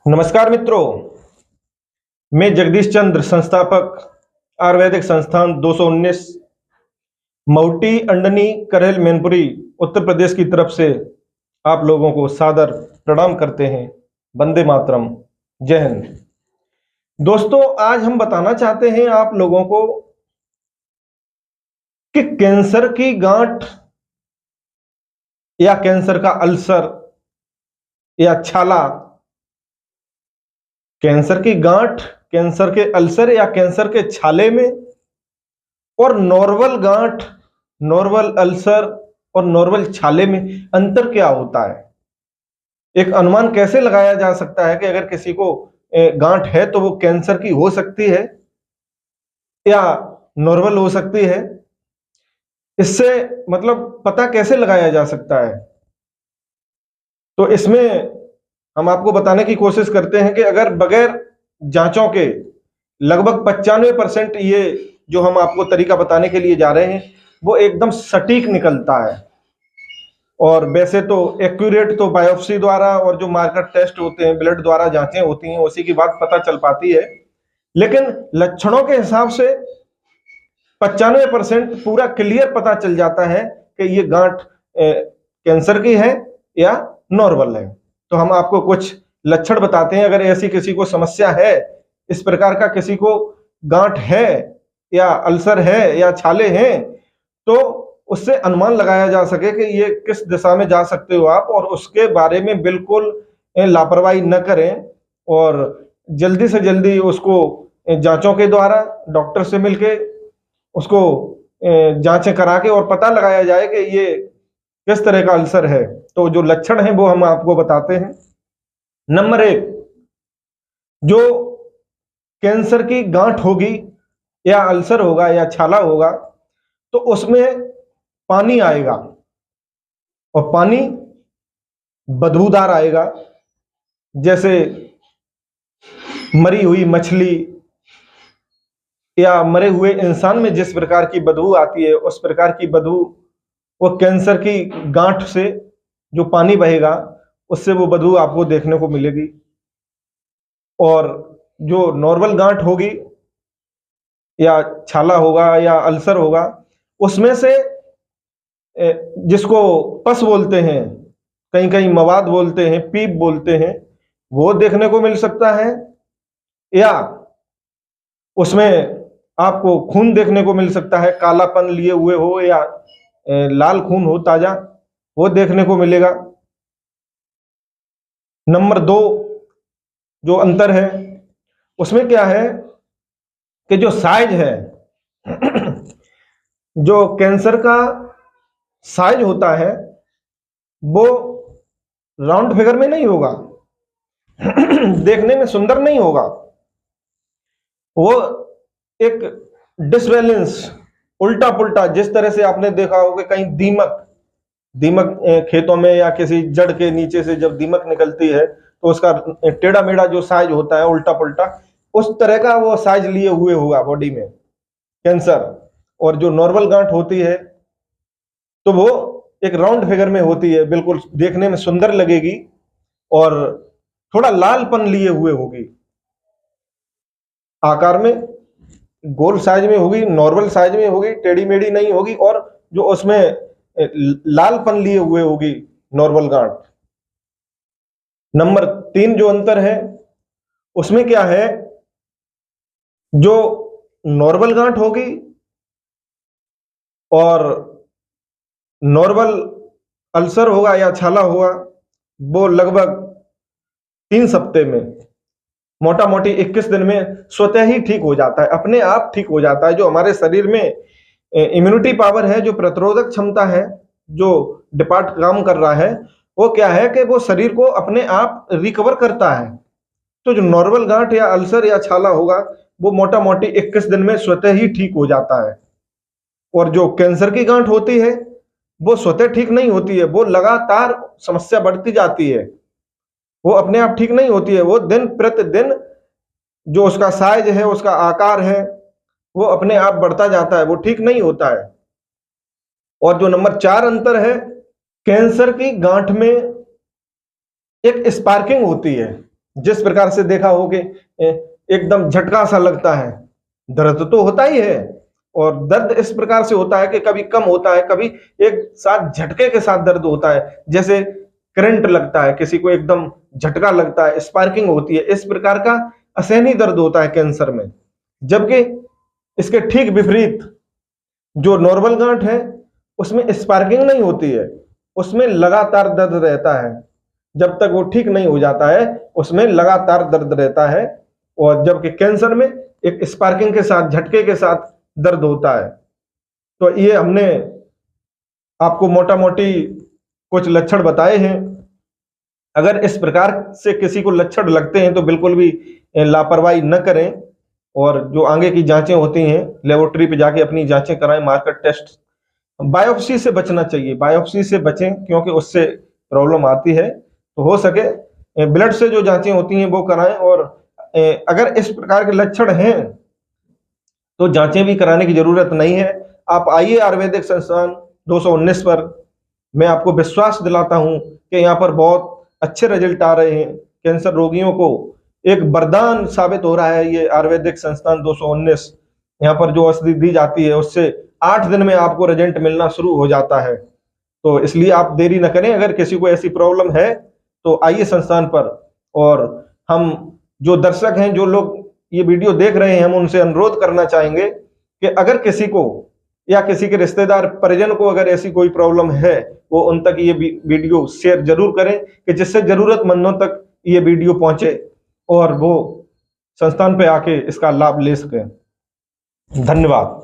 नमस्कार मित्रों, मैं जगदीश चंद्र, संस्थापक आयुर्वेदिक संस्थान 219 मऊटी अंडनी करेल मैनपुरी उत्तर प्रदेश की तरफ से आप लोगों को सादर प्रणाम करते हैं। वंदे मातरम, जय हिंद। दोस्तों, आज हम बताना चाहते हैं आप लोगों को कि कैंसर की गांठ या कैंसर का अल्सर या छाला, कैंसर की गांठ, कैंसर के अल्सर या कैंसर के छाले में और नॉर्मल गांठ, नॉर्मल अल्सर और नॉर्मल छाले में अंतर क्या होता है। एक अनुमान कैसे लगाया जा सकता है कि अगर किसी को गांठ है तो वो कैंसर की हो सकती है या नॉर्मल हो सकती है। इससे मतलब पता कैसे लगाया जा सकता है, तो इसमें हम आपको बताने की कोशिश करते हैं कि अगर बगैर जांचों के लगभग 95% ये जो हम आपको तरीका बताने के लिए जा रहे हैं वो एकदम सटीक निकलता है। और वैसे तो एक्यूरेट तो बायोप्सी द्वारा और जो मार्कर टेस्ट होते हैं, ब्लड द्वारा जांचें होती हैं, उसी की बात पता चल पाती है। लेकिन लक्षणों के हिसाब से 95% पूरा क्लियर पता चल जाता है कि ये गांठ कैंसर की है या नॉर्मल है। तो हम आपको कुछ लक्षण बताते हैं। अगर ऐसी किसी को समस्या है, इस प्रकार का किसी को गांठ है या अल्सर है या छाले हैं, तो उससे अनुमान लगाया जा सके कि ये किस दिशा में जा सकते हो आप, और उसके बारे में बिल्कुल लापरवाही न करें और जल्दी से जल्दी उसको जांचों के द्वारा डॉक्टर से मिलके उसको जांचें करा के और पता लगाया जाए कि ये किस तरह का अल्सर है। तो जो लक्षण हैं वो हम आपको बताते हैं। नंबर 1, जो कैंसर की गांठ होगी या अल्सर होगा या छाला होगा तो उसमें पानी आएगा, और पानी बदबूदार आएगा, जैसे मरी हुई मछली या मरे हुए इंसान में जिस प्रकार की बदबू आती है उस प्रकार की बदबू वो कैंसर की गांठ से जो पानी बहेगा उससे वो बदबू आपको देखने को मिलेगी। और जो नॉर्मल गांठ होगी या छाला होगा या अल्सर होगा उसमें से जिसको पस बोलते हैं, कहीं कहीं मवाद बोलते हैं, पीप बोलते हैं, वो देखने को मिल सकता है, या उसमें आपको खून देखने को मिल सकता है, कालापन लिए हुए हो या लाल खून हो ताजा, वो देखने को मिलेगा। नंबर 2 जो अंतर है उसमें क्या है कि जो साइज है जो कैंसर का साइज होता है वो राउंड फिगर में नहीं होगा देखने में सुंदर नहीं होगा, वो एक डिसबैलेंस, उल्टा पुल्टा, जिस तरह से आपने देखा हो कि कहीं दीमक खेतों में या किसी जड़ के नीचे से जब दीमक निकलती है तो उसका टेढ़ा मेढ़ा जो साइज होता है, उल्टा पुल्टा, उस तरह का वो साइज लिए हुए होगा बॉडी में कैंसर। और जो नॉर्मल गांठ होती है तो वो एक राउंड फिगर में होती है, बिल्कुल देखने में सुंदर लगेगी और थोड़ा लालपन लिए हुए होगी, आकार में गोल साइज में होगी, नॉर्मल साइज में होगी, टेढ़ी मेढ़ी नहीं होगी, और जो उसमें लालपन लिए हुए होगी नॉर्मल गांठ। नंबर 3 जो अंतर है उसमें क्या है, जो नॉर्मल गांठ होगी और नॉर्मल अल्सर होगा या छाला होगा वो लगभग 3 सप्ताह में, मोटा मोटी 21 दिन में स्वतः ही ठीक हो जाता है, अपने आप ठीक हो जाता है। जो हमारे शरीर में इम्यूनिटी पावर है, जो प्रतिरोधक क्षमता है, जो डिपार्ट काम कर रहा है, वो क्या है कि वो शरीर को अपने आप रिकवर करता है। तो जो नॉर्मल गांठ या अल्सर या छाला होगा वो मोटा मोटी 21 दिन में स्वतः ही ठीक हो जाता है। और जो कैंसर की गांठ होती है वो स्वतः ठीक नहीं होती है, वो लगातार समस्या बढ़ती जाती है, वो अपने आप ठीक नहीं होती है, वो दिन प्रतिदिन जो उसका साइज है, उसका आकार है, वो अपने आप बढ़ता जाता है, वो ठीक नहीं होता है। और जो नंबर 4 अंतर है, कैंसर की गांठ में एक स्पार्किंग होती है, जिस प्रकार से देखा हो कि एकदम झटका सा लगता है, दर्द तो होता ही है, और दर्द इस प्रकार से होता है कि कभी कम होता है, कभी एक साथ झटके के साथ दर्द होता है, जैसे करंट लगता है, किसी को एकदम झटका लगता है, स्पार्किंग होती है, इस प्रकार का असहनीय दर्द होता है कैंसर में। जबकि इसके ठीक विपरीत जो नॉर्मल गांठ है उसमें स्पार्किंग नहीं होती है, उसमें लगातार दर्द रहता है, जब तक वो ठीक नहीं हो जाता है उसमें लगातार दर्द रहता है। और जबकि कैंसर में एक स्पार्किंग के साथ, झटके के साथ दर्द होता है। तो ये हमने आपको मोटा मोटी कुछ लक्षण बताए हैं। अगर इस प्रकार से किसी को लक्षण लगते हैं तो बिल्कुल भी लापरवाही न करें, और जो आगे की जांचें होती हैं लेबोरेटरी पे जाके अपनी जांचें कराएं, मार्कर टेस्ट। बायोप्सी से बचना चाहिए, बायोप्सी से बचें क्योंकि उससे प्रॉब्लम आती है। तो हो सके ब्लड से जो जांचें होती हैं वो कराएं, और अगर इस प्रकार के लक्षण हैं तो जांचें भी कराने की जरूरत नहीं है। आप आइए आयुर्वेदिक संस्थान 219 पर, मैं आपको विश्वास दिलाता हूं कि यहाँ पर बहुत अच्छे रिजल्ट आ रहे हैं। कैंसर रोगियों को एक वरदान साबित हो रहा है ये आयुर्वेदिक संस्थान 219। यहाँ पर जो औषधि दी जाती है उससे 8 दिन में आपको रिजल्ट मिलना शुरू हो जाता है। तो इसलिए आप देरी न करें, अगर किसी को ऐसी प्रॉब्लम है तो आइए संस्थान पर। और हम जो दर्शक हैं, जो लोग ये वीडियो देख रहे हैं, हम उनसे अनुरोध करना चाहेंगे कि अगर किसी को या किसी के रिश्तेदार परिजन को अगर ऐसी कोई प्रॉब्लम है, वो उन तक ये वीडियो शेयर जरूर करें कि जिससे जरूरतमंदों तक ये वीडियो पहुंचे और वो संस्थान पे आके इसका लाभ ले सकें। धन्यवाद।